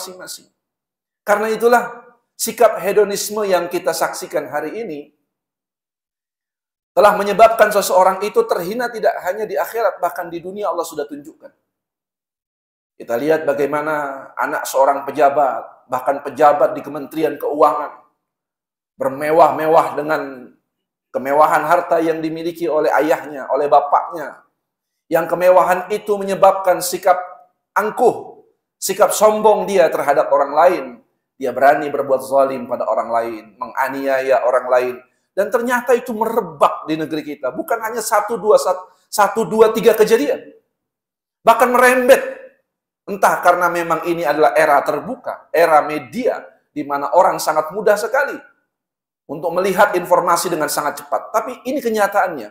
masing-masing. Karena itulah sikap hedonisme yang kita saksikan hari ini telah menyebabkan seseorang itu terhina tidak hanya di akhirat, bahkan di dunia Allah sudah tunjukkan. Kita lihat bagaimana anak seorang pejabat, bahkan pejabat di Kementerian Keuangan, bermewah-mewah dengan kemewahan harta yang dimiliki oleh ayahnya, oleh bapaknya. Yang kemewahan itu menyebabkan sikap angkuh, sikap sombong dia terhadap orang lain. Dia berani berbuat zalim pada orang lain, menganiaya orang lain. Dan ternyata itu merebak di negeri kita. Bukan hanya satu, dua, tiga kejadian. Bahkan merembet. Entah karena memang ini adalah era terbuka, era media, di mana orang sangat mudah sekali untuk melihat informasi dengan sangat cepat. Tapi ini kenyataannya.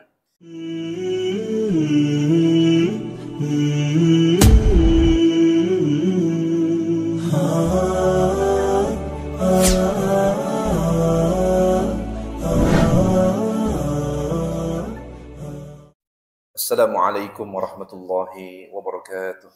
Assalamualaikum warahmatullahi wabarakatuh.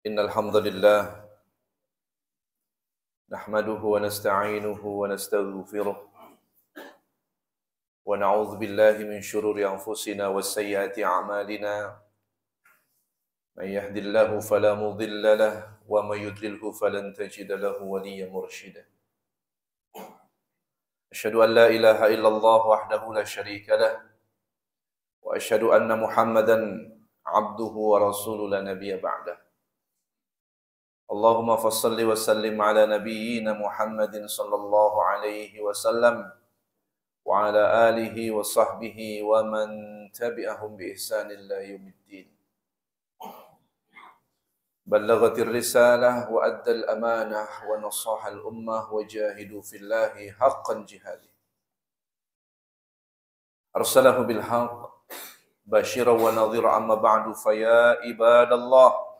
Innal hamdalillah nahmaduhu wa nasta'inuhu wa nastaghfiruh wa na'udzu billahi min shururi anfusina wa sayyiati a'malina may yahdihillahu fala mudilla lahu wa may yudlilhu falan tajida lahu waliyyan mursyida. Asyhadu an la ilaha illallah wahdahu la syarika lah wa asyhadu anna Muhammadan 'abduhu wa rasuluhu la nabiyya ba'dah. Allahumma fassalli wa sallim ala nabiyyina Muhammadin sallallahu alaihi wasallam wa ala alihi wa sahbihi wa man tabi'ahum bi ihsanin ila yaumiddin. Ballaghatir risalah wa addal amanah wa nasaha al ummah wa jahidu fillahi haqqan jihadi. Arsalahu bil haqq basyiran wa nadhira amma ba'du fa ya ibadallah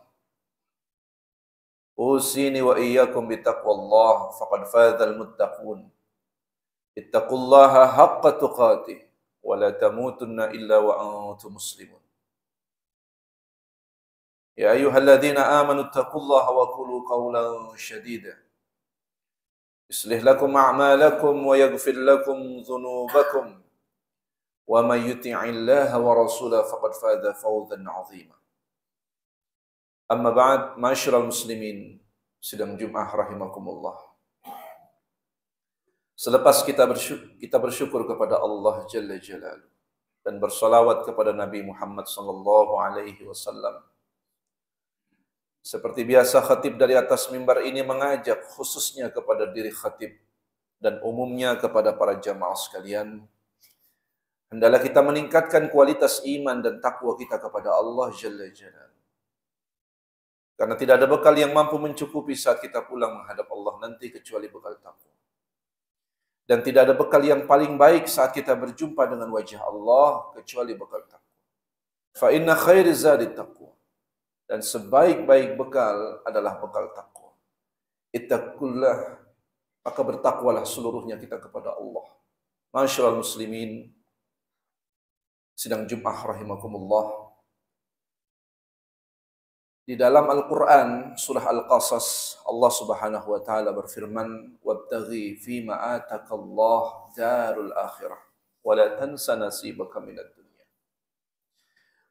usini wa iyyakum bittaqwallah faqad fazal muttaqun. Ittaqullaha haqqa tuqatih wa la tamutunna illa wa antum muslimun. Ya ayyuhalladzina amanu ittaqullaha wa qulu qawlan shadida. Yuslih lakum a'malakum wa yaghfir lakum dhunubakum. Wa may yuti'illaha wa rasulahu faqad faza fawzan 'azima. Amma ba'd, ma'asyiral muslimin, sidang Jumat rahimakumullah. Selepas kita bersyukur kepada Allah Jalla Jalaluhu dan bersalawat kepada Nabi Muhammad sallallahu alaihi wasallam. Seperti biasa, khatib dari atas mimbar ini mengajak khususnya kepada diri khatib dan umumnya kepada para jamaah sekalian. Hendaklah kita meningkatkan kualitas iman dan takwa kita kepada Allah Jalla Jalaluhu. Karena tidak ada bekal yang mampu mencukupi saat kita pulang menghadap Allah nanti kecuali bekal takwa. Dan tidak ada bekal yang paling baik saat kita berjumpa dengan wajah Allah kecuali bekal takwa. Fa inna khairi zadi taqwa. Dan sebaik-baik bekal adalah bekal takwa. Ittaqullah, maka bertakwalah seluruhnya kita kepada Allah. Ma'asyiral muslimin, sidang Jumat rahimakumullah. Di dalam Al-Quran, surah Al-Qasas, Allah subhanahu wa ta'ala berfirman, وَابْتَغِي فِيمَا آتَكَ اللَّهُ دَارُ الْآخِرَةِ وَلَا تَنْسَ نَصِيبَكَ مِنَ الدُّنْيَا.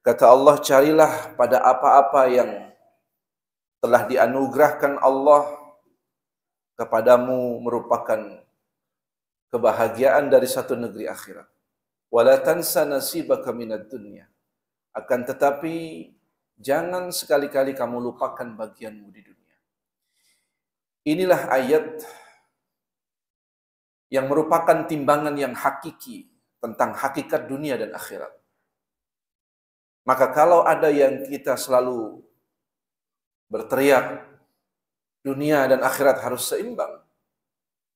Kata Allah, carilah pada apa-apa yang telah dianugerahkan Allah kepadamu merupakan kebahagiaan dari satu negeri akhirat. وَلَا تَنْسَ نَصِيبَكَ مِنَ الدُّنْيَا. Akan tetapi, jangan sekali-kali kamu lupakan bagianmu di dunia. Inilah ayat yang merupakan timbangan yang hakiki tentang hakikat dunia dan akhirat. Maka kalau ada yang kita selalu berteriak dunia dan akhirat harus seimbang.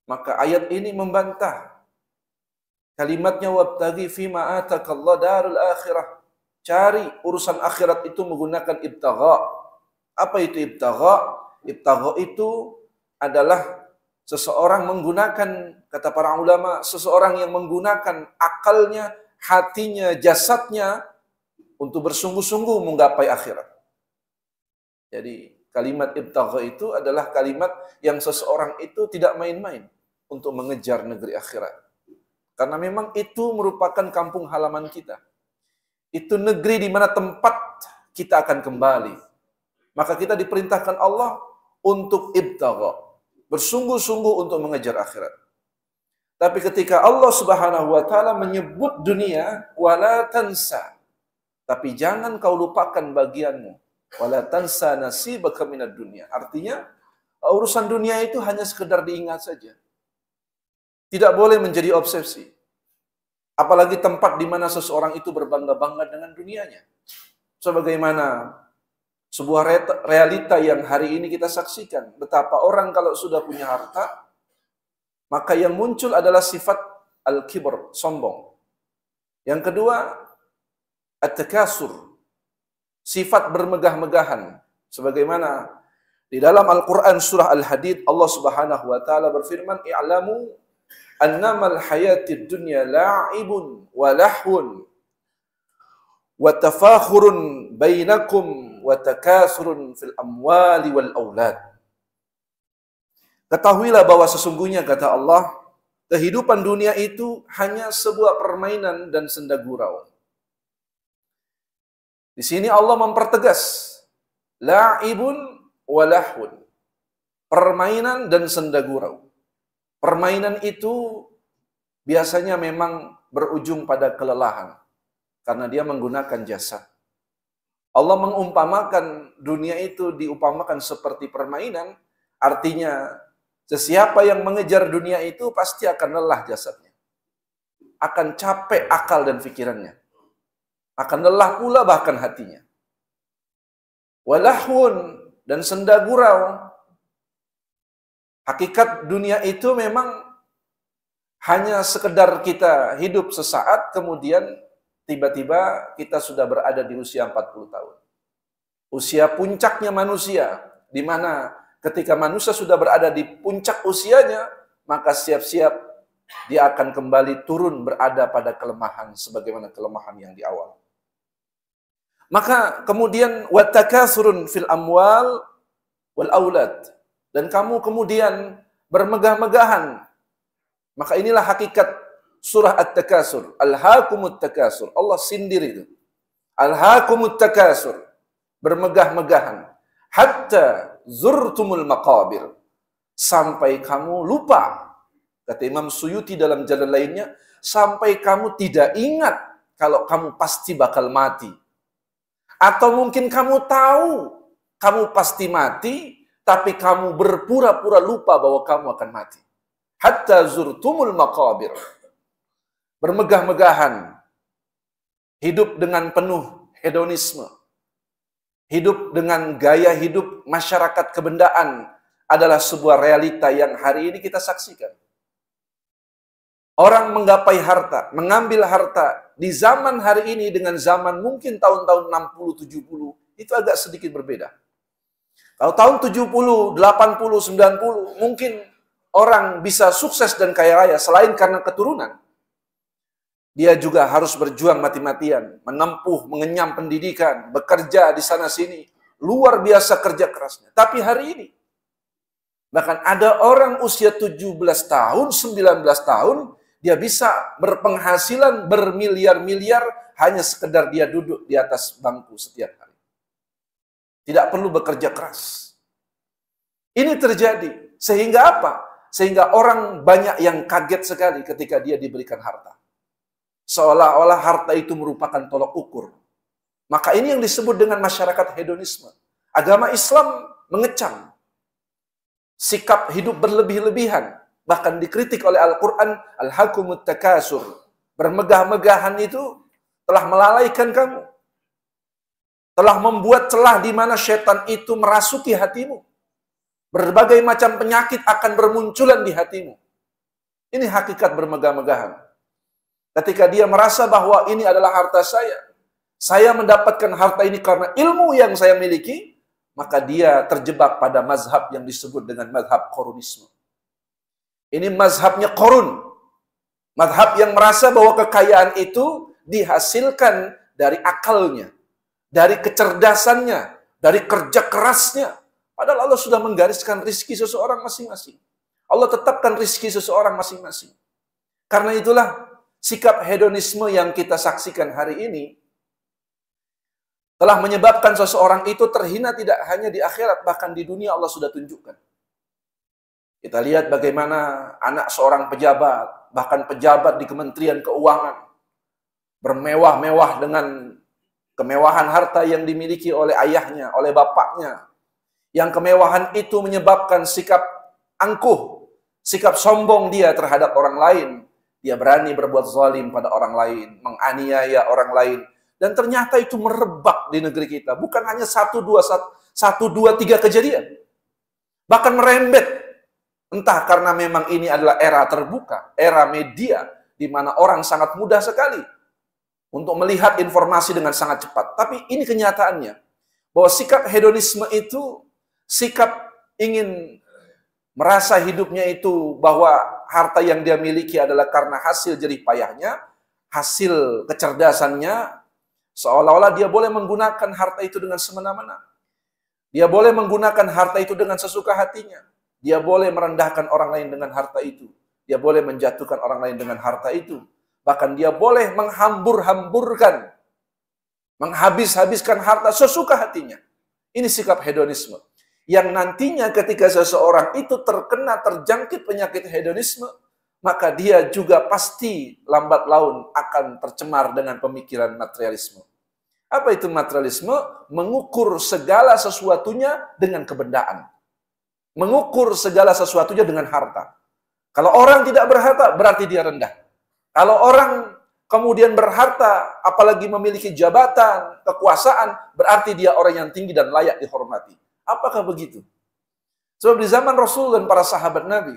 Maka ayat ini membantah kalimatnya wabtaghi fima atakallah darul akhirah. Cari urusan akhirat itu menggunakan ibtagha. Apa itu ibtagha? Ibtagha itu adalah seseorang menggunakan, kata para ulama, seseorang yang menggunakan akalnya, hatinya, jasadnya untuk bersungguh-sungguh menggapai akhirat. Jadi kalimat ibtagha itu adalah kalimat yang seseorang itu tidak main-main untuk mengejar negeri akhirat. Karena memang itu merupakan kampung halaman kita. Itu negeri di mana tempat kita akan kembali. Maka kita diperintahkan Allah untuk ibtagha, bersungguh-sungguh untuk mengejar akhirat. Tapi ketika Allah Subhanahu wa taala menyebut dunia, wala tansa, tapi jangan kau lupakan bagianmu. Wala tansa nasibaka minad dunya. Artinya, urusan dunia itu hanya sekedar diingat saja. Tidak boleh menjadi obsesi. Apalagi tempat di mana seseorang itu berbangga-bangga dengan dunianya. Sebagaimana sebuah realita yang hari ini kita saksikan. Betapa orang kalau sudah punya harta, maka yang muncul adalah sifat al-kibr, sombong. Yang kedua, at-takasur, sifat bermegah-megahan. Sebagaimana di dalam Al-Quran surah Al-Hadid, Allah Subhanahu wa taala berfirman, "I'lamu annamal hayatid dunya la'ibun wa lahwun wa tafakhurun bainakum wa takasurun fil amwali wal aulad." Ketahuilah bahwa sesungguhnya, kata Allah, kehidupan dunia itu hanya sebuah permainan dan senda gurau. Di sini Allah mempertegas la'ibun wa lahwun, permainan dan senda gurau. Permainan itu biasanya memang berujung pada kelelahan karena dia menggunakan jasad. Allah mengumpamakan dunia itu diumpamakan seperti permainan, artinya sesiapa yang mengejar dunia itu pasti akan lelah jasadnya. Akan capek akal dan pikirannya. Akan lelah pula bahkan hatinya. Walahun dan senda gurau. Hakikat dunia itu memang hanya sekedar kita hidup sesaat, kemudian tiba-tiba kita sudah berada di usia 40 tahun. Usia puncaknya manusia, di mana ketika manusia sudah berada di puncak usianya, maka siap-siap dia akan kembali turun berada pada kelemahan, sebagaimana kelemahan yang di awal. Maka kemudian watakasurun fil amwal wal aulad, dan kamu kemudian bermegah-megahan. Maka inilah hakikat surah At-Takasur. Alhaakumut takasur. Allah sindir itu. Alhaakumut takasur. Bermegah-megahan. Hatta zurtumul maqabir. Sampai kamu lupa. Kata Imam Suyuti dalam jalan lainnya, sampai kamu tidak ingat kalau kamu pasti bakal mati. Atau mungkin kamu tahu kamu pasti mati, tapi kamu berpura-pura lupa bahwa kamu akan mati. Hatta zurtumul maqabir. Bermegah-megahan. Hidup dengan penuh hedonisme. Hidup dengan gaya hidup masyarakat kebendaan adalah sebuah realita yang hari ini kita saksikan. Orang menggapai harta, mengambil harta di zaman hari ini dengan zaman mungkin tahun-tahun 60-70, itu agak sedikit berbeda. Kalau tahun 70, 80, 90, mungkin orang bisa sukses dan kaya raya selain karena keturunan. Dia juga harus berjuang mati-matian, menempuh, mengenyam pendidikan, bekerja di sana-sini. Luar biasa kerja kerasnya. Tapi hari ini, bahkan ada orang usia 17 tahun, 19 tahun, dia bisa berpenghasilan bermiliar-miliar hanya sekedar dia duduk di atas bangku setiap hari. Tidak perlu bekerja keras. Ini terjadi. Sehingga apa? Sehingga orang banyak yang kaget sekali ketika dia diberikan harta. Seolah-olah harta itu merupakan tolok ukur. Maka ini yang disebut dengan masyarakat hedonisme. Agama Islam mengecam sikap hidup berlebih-lebihan. Bahkan dikritik oleh Al-Quran, Alhaakumut takasur. Bermegah-megahan itu telah melalaikan kamu. telah membuat celah di mana setan itu merasuki hatimu. Berbagai macam penyakit akan bermunculan di hatimu. Ini hakikat bermegah-megahan. Ketika dia merasa bahwa ini adalah harta saya mendapatkan harta ini karena ilmu yang saya miliki, maka dia terjebak pada mazhab yang disebut dengan mazhab korunisme. Ini mazhabnya korun. Mazhab yang merasa bahwa kekayaan itu dihasilkan dari akalnya, dari kecerdasannya, dari kerja kerasnya. Padahal Allah sudah menggariskan rizki seseorang masing-masing. Allah tetapkan rizki seseorang masing-masing. Karena itulah sikap hedonisme yang kita saksikan hari ini telah menyebabkan seseorang itu terhina tidak hanya di akhirat, bahkan di dunia Allah sudah tunjukkan. Kita lihat bagaimana anak seorang pejabat, bahkan pejabat di Kementerian Keuangan, bermewah-mewah dengan kemewahan harta yang dimiliki oleh ayahnya, oleh bapaknya. Yang kemewahan itu menyebabkan sikap angkuh, sikap sombong dia terhadap orang lain. Dia berani berbuat zalim pada orang lain, menganiaya orang lain. Dan ternyata itu merebak di negeri kita. Bukan hanya satu, dua, tiga kejadian. Bahkan merembet. Entah karena memang ini adalah era terbuka, era media, di mana orang sangat mudah sekali untuk melihat informasi dengan sangat cepat. Tapi ini kenyataannya, bahwa sikap hedonisme itu, sikap ingin merasa hidupnya itu bahwa harta yang dia miliki adalah karena hasil jerih payahnya, hasil kecerdasannya, seolah-olah dia boleh menggunakan harta itu dengan semena-mena. Dia boleh menggunakan harta itu dengan sesuka hatinya. Dia boleh merendahkan orang lain dengan harta itu. Dia boleh menjatuhkan orang lain dengan harta itu. Bahkan dia boleh menghambur-hamburkan, menghabis-habiskan harta sesuka hatinya. Ini sikap hedonisme. Yang nantinya ketika seseorang itu terjangkit penyakit hedonisme, maka dia juga pasti lambat laun akan tercemar dengan pemikiran materialisme. Apa itu materialisme? Mengukur segala sesuatunya dengan kebendaan. Mengukur segala sesuatunya dengan harta. Kalau orang tidak berharta, berarti dia rendah. Kalau orang kemudian berharta, apalagi memiliki jabatan, kekuasaan, berarti dia orang yang tinggi dan layak dihormati. Apakah begitu? Sebab di zaman Rasul dan para sahabat Nabi,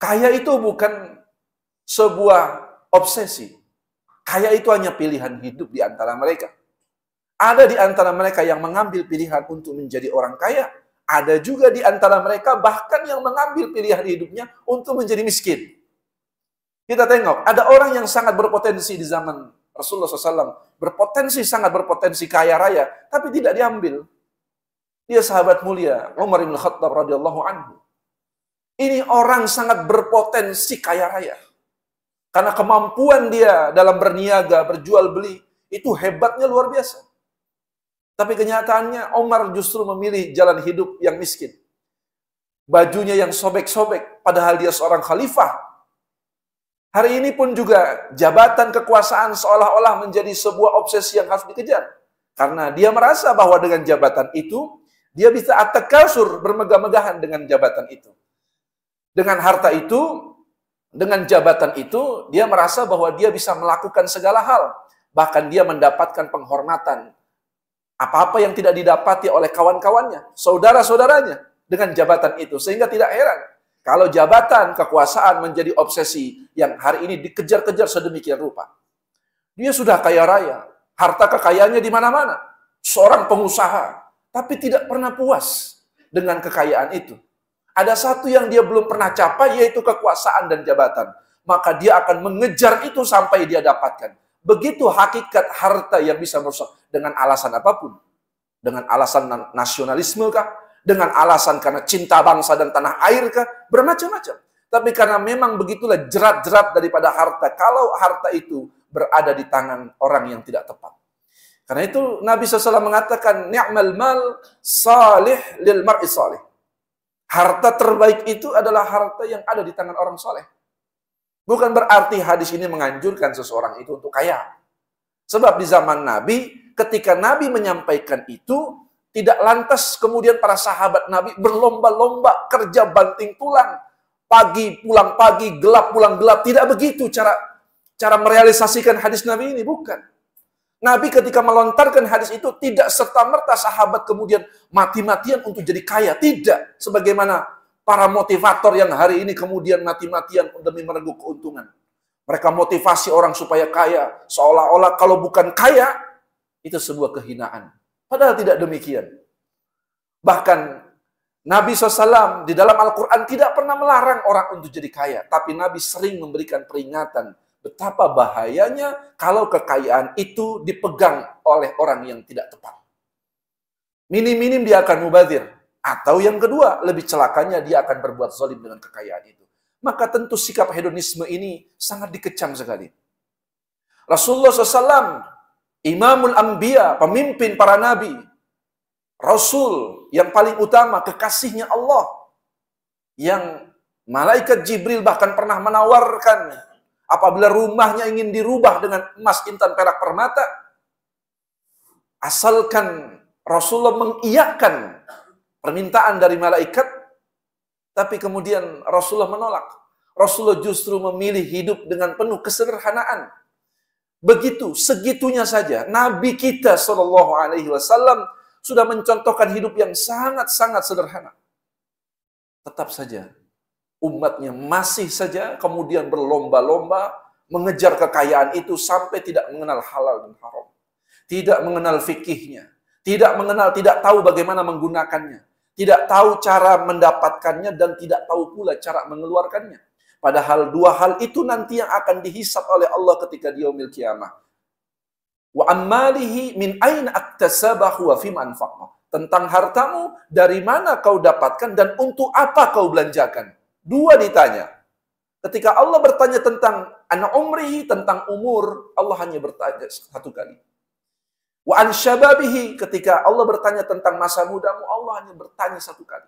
kaya itu bukan sebuah obsesi. Kaya itu hanya pilihan hidup di antara mereka. Ada di antara mereka yang mengambil pilihan untuk menjadi orang kaya. Ada juga di antara mereka bahkan yang mengambil pilihan hidupnya untuk menjadi miskin. Kita tengok, ada orang yang sangat berpotensi di zaman Rasulullah SAW. Sangat berpotensi kaya raya, tapi tidak diambil. Dia sahabat mulia, Umar bin Khattab radhiyallahu anhu. Ini orang sangat berpotensi kaya raya. Karena kemampuan dia dalam berniaga, berjual beli, itu hebatnya luar biasa. Tapi kenyataannya Umar justru memilih jalan hidup yang miskin. Bajunya yang sobek-sobek, padahal dia seorang khalifah. Hari ini pun juga jabatan kekuasaan seolah-olah menjadi sebuah obsesi yang harus dikejar. Karena dia merasa bahwa dengan jabatan itu, dia bisa at-takasur, bermegah-megahan dengan jabatan itu. Dengan harta itu, dengan jabatan itu, dia merasa bahwa dia bisa melakukan segala hal. Bahkan dia mendapatkan penghormatan. Apa-apa yang tidak didapati oleh kawan-kawannya, saudara-saudaranya, dengan jabatan itu. Sehingga tidak heran, kalau jabatan kekuasaan menjadi obsesi yang hari ini dikejar-kejar sedemikian rupa. Dia sudah kaya raya, harta kekayaannya di mana-mana. Seorang pengusaha, tapi tidak pernah puas dengan kekayaan itu. Ada satu yang dia belum pernah capai, yaitu kekuasaan dan jabatan. Maka dia akan mengejar itu sampai dia dapatkan. Begitu hakikat harta yang bisa merusak dengan alasan apapun. Dengan alasan nasionalisme kah? Dengan alasan karena cinta bangsa dan tanah air kah? Bermacam-macam. Tapi karena memang begitulah jerat-jerat daripada harta. Kalau harta itu berada di tangan orang yang tidak tepat. Karena itu Nabi SAW mengatakan, ni'mal mal salih lil mar'i salih. Harta terbaik itu adalah harta yang ada di tangan orang soleh. Bukan berarti hadis ini menganjurkan seseorang itu untuk kaya. Sebab di zaman Nabi, ketika Nabi menyampaikan itu, tidak lantas kemudian para sahabat Nabi berlomba-lomba kerja banting tulang. Pagi pulang pagi, gelap pulang gelap. Tidak begitu cara merealisasikan hadis Nabi ini, bukan. Nabi ketika melontarkan hadis itu tidak serta-merta sahabat kemudian mati-matian untuk jadi kaya. Tidak. Sebagaimana para motivator yang hari ini kemudian mati-matian demi merengkuh keuntungan. Mereka motivasi orang supaya kaya. Seolah-olah kalau bukan kaya, itu sebuah kehinaan. Padahal tidak demikian. Bahkan Nabi SAW di dalam Al-Quran tidak pernah melarang orang untuk jadi kaya. Tapi Nabi sering memberikan peringatan. Betapa bahayanya kalau kekayaan itu dipegang oleh orang yang tidak tepat. Minim-minim dia akan mubazir. Atau yang kedua, lebih celakanya dia akan berbuat zalim dengan kekayaan itu. Maka tentu sikap hedonisme ini sangat dikecam sekali. Rasulullah SAW, Imamul Anbiya, pemimpin para nabi, Rasul yang paling utama, kekasihnya Allah, yang malaikat Jibril bahkan pernah menawarkan apabila rumahnya ingin dirubah dengan emas, intan, perak, permata, asalkan Rasulullah mengiyakan permintaan dari malaikat, tapi kemudian Rasulullah menolak. Rasulullah justru memilih hidup dengan penuh kesederhanaan. Begitu, segitunya saja. Nabi kita SAW sudah mencontohkan hidup yang sangat-sangat sederhana. Tetap saja umatnya masih saja kemudian berlomba-lomba mengejar kekayaan itu sampai tidak mengenal halal dan haram. Tidak mengenal fikihnya. Tidak tahu bagaimana menggunakannya. Tidak tahu cara mendapatkannya dan tidak tahu pula cara mengeluarkannya. Padahal dua hal itu nanti yang akan dihisab oleh Allah ketika di yaumil qiyamah. Wa ammalihi min aina aktasabahu wa fima anfaqah. Tentang hartamu, dari mana kau dapatkan dan untuk apa kau belanjakan. Dua ditanya. Ketika Allah bertanya tentang an umrihi, tentang umur, Allah hanya bertanya satu kali. Wa an syababihi, ketika Allah bertanya tentang masa mudamu, Allah hanya bertanya satu kali.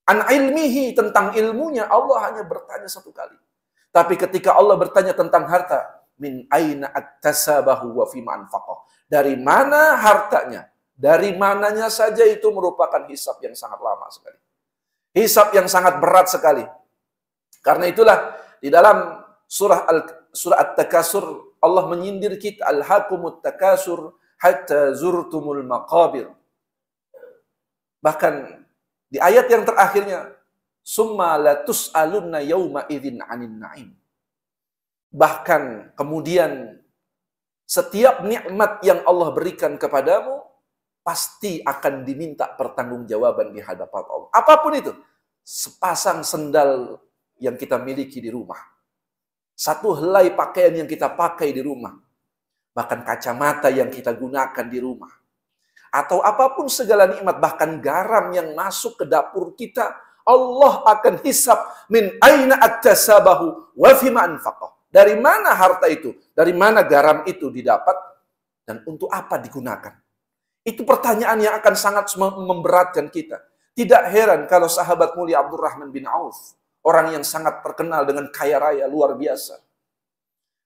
An ilmihi, tentang ilmunya, Allah hanya bertanya satu kali. Tapi ketika Allah bertanya tentang harta, min aina aktasabahu wa fima anfaqah. Dari mana hartanya? Dari mananya saja itu merupakan hisab yang sangat lama sekali. Hisab yang sangat berat sekali. Karena itulah di dalam surah At-Takasur Allah menyindir kita, alhaqumut takasur hatta zurtumul maqabir. Bahkan di ayat yang terakhirnya, summa la tus'alunna yauma idzin 'anin na'im. Bahkan kemudian setiap nikmat yang Allah berikan kepadamu pasti akan diminta pertanggungjawaban di hadapan Allah. Apapun itu, sepasang sendal yang kita miliki di rumah, satu helai pakaian yang kita pakai di rumah, bahkan kacamata yang kita gunakan di rumah, atau apapun segala nikmat, bahkan garam yang masuk ke dapur kita, Allah akan hisab min aina aktasabahu wa fima anfaqah. Dari mana harta itu? Dari mana garam itu didapat? Dan untuk apa digunakan? Itu pertanyaan yang akan sangat memberatkan kita. Tidak heran kalau sahabat mulia Abdurrahman bin Auf, orang yang sangat terkenal dengan kaya raya luar biasa,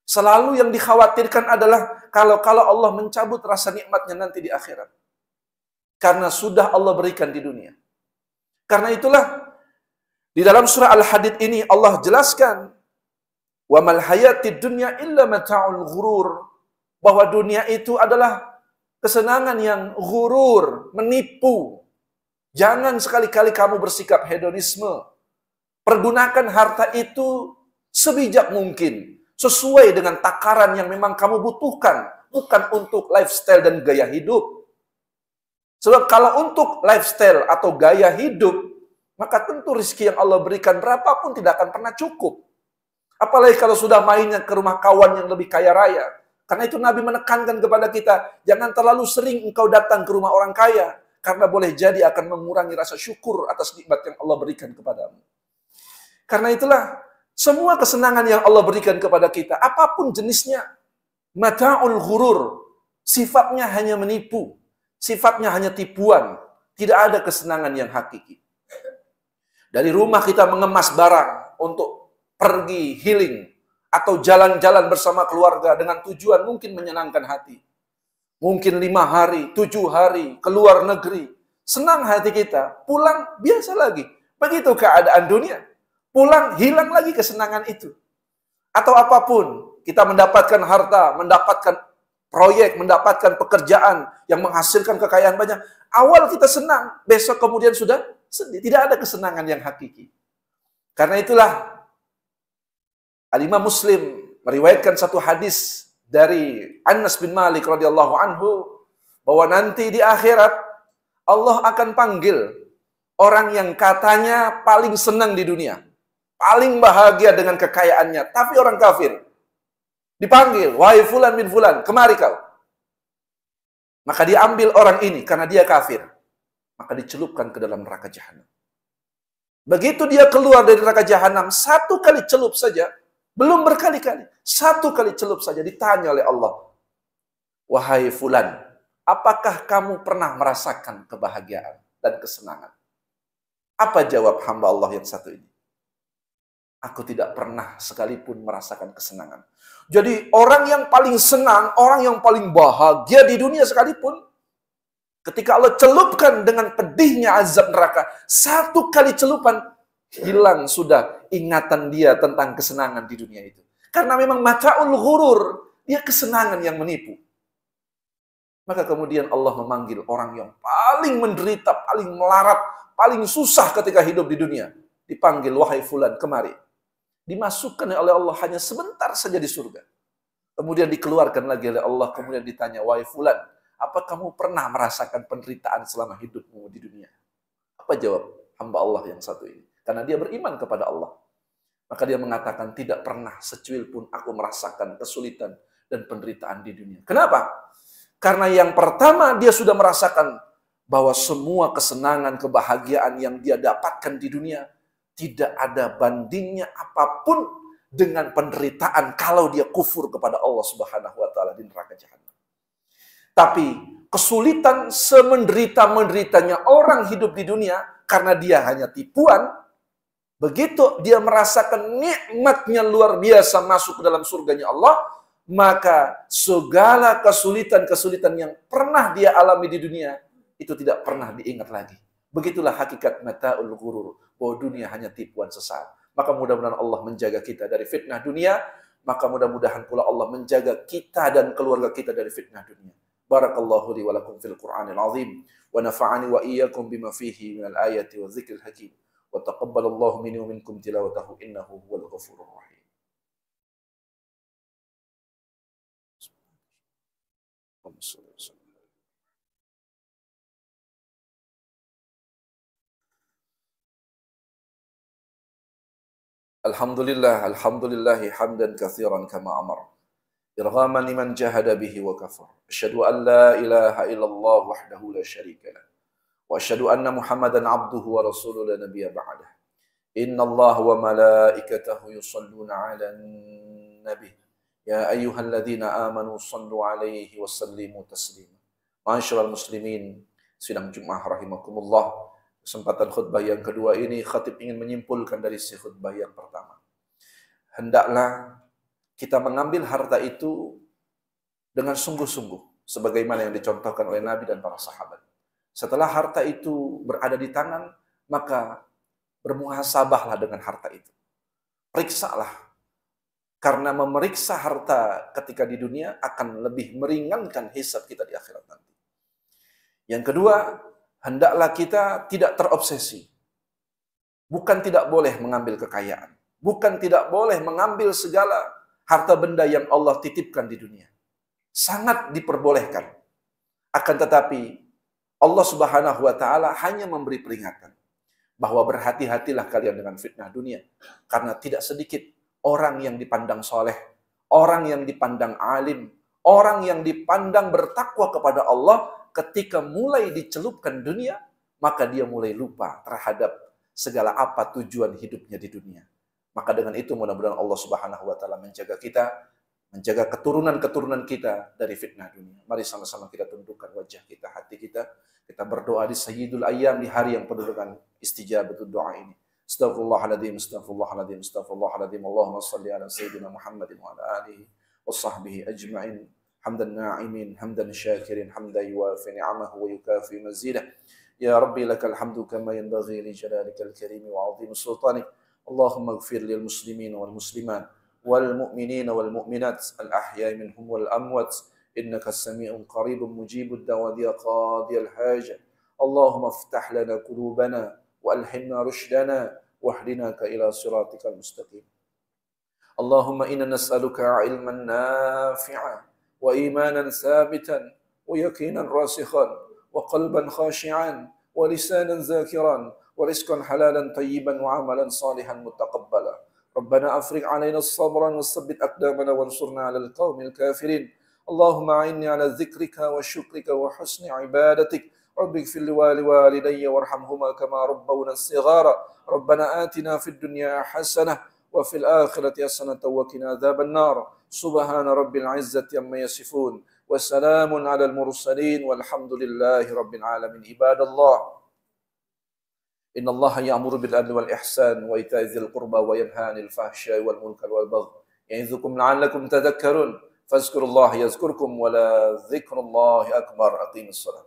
selalu yang dikhawatirkan adalah kalau Allah mencabut rasa nikmatnya nanti di akhirat. Karena sudah Allah berikan di dunia. Karena itulah di dalam surah Al-Hadid ini Allah jelaskan, wa mal hayatid dunya illa mata'ul ghurur, bahwa dunia itu adalah kesenangan yang ghurur, menipu. Jangan sekali-kali kamu bersikap hedonisme. Pergunakan harta itu sebijak mungkin, sesuai dengan takaran yang memang kamu butuhkan, bukan untuk lifestyle dan gaya hidup. Sebab kalau untuk lifestyle atau gaya hidup, maka tentu rezeki yang Allah berikan berapapun tidak akan pernah cukup. Apalagi kalau sudah mainnya ke rumah kawan yang lebih kaya raya. Karena itu Nabi menekankan kepada kita, jangan terlalu sering engkau datang ke rumah orang kaya, karena boleh jadi akan mengurangi rasa syukur atas nikmat yang Allah berikan kepadamu. Karena itulah, semua kesenangan yang Allah berikan kepada kita, apapun jenisnya, mata'ul ghurur, sifatnya hanya menipu, sifatnya hanya tipuan, tidak ada kesenangan yang hakiki. Dari rumah kita mengemas barang untuk pergi healing, atau jalan-jalan bersama keluarga dengan tujuan mungkin menyenangkan hati. Mungkin 5 hari, 7 hari, keluar negeri. Senang hati kita, pulang biasa lagi. Begitu keadaan dunia. Pulang, hilang lagi kesenangan itu. Atau apapun, kita mendapatkan harta, mendapatkan proyek, mendapatkan pekerjaan yang menghasilkan kekayaan banyak. Awal kita senang, besok kemudian sudah sedih. Tidak ada kesenangan yang hakiki. Karena itulah Al-Imam Muslim meriwayatkan satu hadis dari Anas bin Malik radhiyallahu anhu bahwa nanti di akhirat Allah akan panggil orang yang katanya paling senang di dunia, paling bahagia dengan kekayaannya, tapi orang kafir. Dipanggil, wahai fulan bin fulan, kemari kau. Maka diambil orang ini karena dia kafir. Maka dicelupkan ke dalam neraka jahanam. Begitu dia keluar dari neraka jahanam, satu kali celup saja, belum berkali-kali, satu kali celup saja ditanya oleh Allah, wahai fulan, apakah kamu pernah merasakan kebahagiaan dan kesenangan? Apa jawab hamba Allah yang satu ini? Aku tidak pernah sekalipun merasakan kesenangan. Jadi orang yang paling senang, orang yang paling bahagia di dunia sekalipun, ketika Allah celupkan dengan pedihnya azab neraka, satu kali celupan, hilang sudah ingatan dia tentang kesenangan di dunia itu. Karena memang mata'ul ghurur, dia kesenangan yang menipu. Maka kemudian Allah memanggil orang yang paling menderita, paling melarat, paling susah ketika hidup di dunia. Dipanggil, wahai fulan, kemari. Dimasukkan oleh Allah hanya sebentar saja di surga. Kemudian dikeluarkan lagi oleh Allah, kemudian ditanya, wahai fulan, apa kamu pernah merasakan penderitaan selama hidupmu di dunia? Apa jawab hamba Allah yang satu ini? Karena dia beriman kepada Allah. Maka dia mengatakan, tidak pernah secuil pun aku merasakan kesulitan dan penderitaan di dunia. Kenapa? Karena yang pertama dia sudah merasakan bahwa semua kesenangan, kebahagiaan yang dia dapatkan di dunia tidak ada bandingnya apapun dengan penderitaan kalau dia kufur kepada Allah Subhanahu wa taala di neraka jahanam. Tapi kesulitan semenderita-menderitanya orang hidup di dunia karena dia hanya tipuan, begitu dia merasakan nikmatnya luar biasa masuk ke dalam surganya Allah, maka segala kesulitan-kesulitan yang pernah dia alami di dunia itu tidak pernah diingat lagi. Begitulah hakikat mata'ul ghurur, bahwa dunia hanya tipuan sesaat. Maka mudah-mudahan Allah menjaga kita dari fitnah dunia, maka mudah-mudahan pula Allah menjaga kita dan keluarga kita dari fitnah dunia. Barakallahu li wa lakum fil Qur'anil azim, wa nafa'ani wa iyyakum bima fihi minal ayati wa dzikril hakim, wa taqabbalallahu minni wa minkum tilawatahu innahu huwal ghafurur rahim. Alhamdulillah, alhamdulillahi hamdan katsiran kama amar. Irghaman liman jahada bihi wa kafar. Asyhadu an la ilaha illallah wahdahu la syarika lah. Wa asyhadu anna Muhammadan abduhu wa rasuluhu la nabiyya ba'dah. Inna Allah wa malaikatahu yusalluna 'alan nabi. Ya ayyuhalladzina amanu sallu 'alaihi wa sallimu taslima. Ma'asyiral muslimin, sidang Jumat rahimakumullah. Kesempatan khutbah yang kedua ini, khatib ingin menyimpulkan dari si khutbah yang pertama. Hendaklah kita mengambil harta itu dengan sungguh-sungguh, sebagaimana yang dicontohkan oleh Nabi dan para sahabat. Setelah harta itu berada di tangan, maka bermuhasabahlah dengan harta itu. Periksalah. Karena memeriksa harta ketika di dunia akan lebih meringankan hisab kita di akhirat nanti. Yang kedua, hendaklah kita tidak terobsesi. Bukan tidak boleh mengambil kekayaan. Bukan tidak boleh mengambil segala harta benda yang Allah titipkan di dunia. Sangat diperbolehkan. Akan tetapi, Allah Subhanahu wa ta'ala hanya memberi peringatan. Bahwa berhati-hatilah kalian dengan fitnah dunia. Karena tidak sedikit orang yang dipandang soleh, orang yang dipandang alim, orang yang dipandang bertakwa kepada Allah, ketika mulai dicelupkan dunia, maka dia mulai lupa terhadap segala apa tujuan hidupnya di dunia. Maka dengan itu mudah-mudahan Allah Subhanahu wa taala menjaga kita, menjaga keturunan-keturunan kita dari fitnah dunia. Mari sama-sama kita tundukkan wajah kita, hati kita. Kita berdoa di Sayyidul Ayyam, di hari yang penuh dengan istijabatul doa ini. Astaghfirullahaladzim, astaghfirullahaladzim, astaghfirullahaladzim. Allahumma salli ala Sayyidina Muhammadin wa ala alihi wa sahbihi ajma'in. Hamdan na'imin, hamdan syakirin, hamdan yuwafi ni'amahu wa yukafi mazidah. Ya Rabbi lakal hamdu kama yanbaghi li jalalikal karimi wa 'azimi sultanik. Allahumma ighfir lil muslimin wal muslimat wal mu'minin wal mu'minat al ahya'i minhum wal amwat إنك سميع قريب مجيب الدعوة يا قاضي الحاجة. اللهم افتح لنا قلوبنا وألهمنا رشدنا واهدنا إلى صراطك المستقيم. اللهم إنا نسألك علما نافعا وإيمانا ثابتا ويقينا راسخا وقلبا خاشعا ولسانا ذاكرا ورزقا حلالا طيبا وعملا صالحا متقبلا. ربنا أفرغ علينا الصبر وثبت أقدامنا وانصرنا على القوم الكافرين. اللهم أعني على ذكرك وشكرك وحسن عبادتك. رب اغفر لي ولوالدي وارحمهما كما ربونا صغارا. ربنا آتنا في الدنيا حسنة وفي الآخرة حسنة وقنا عذاب النار. سبحان رب العزة عما يصفون وسلام على المرسلين والحمد لله رب العالمين. عباد الله، إن الله يأمر بالعدل والإحسان وإيتاء ذي القربى وينهى عن الفحشاء والمنكر والبغي يعظكم لعلكم تذكرون. فاذكروا الله يذكركم ولذكر الله أكبر. أقيموا الصلاة.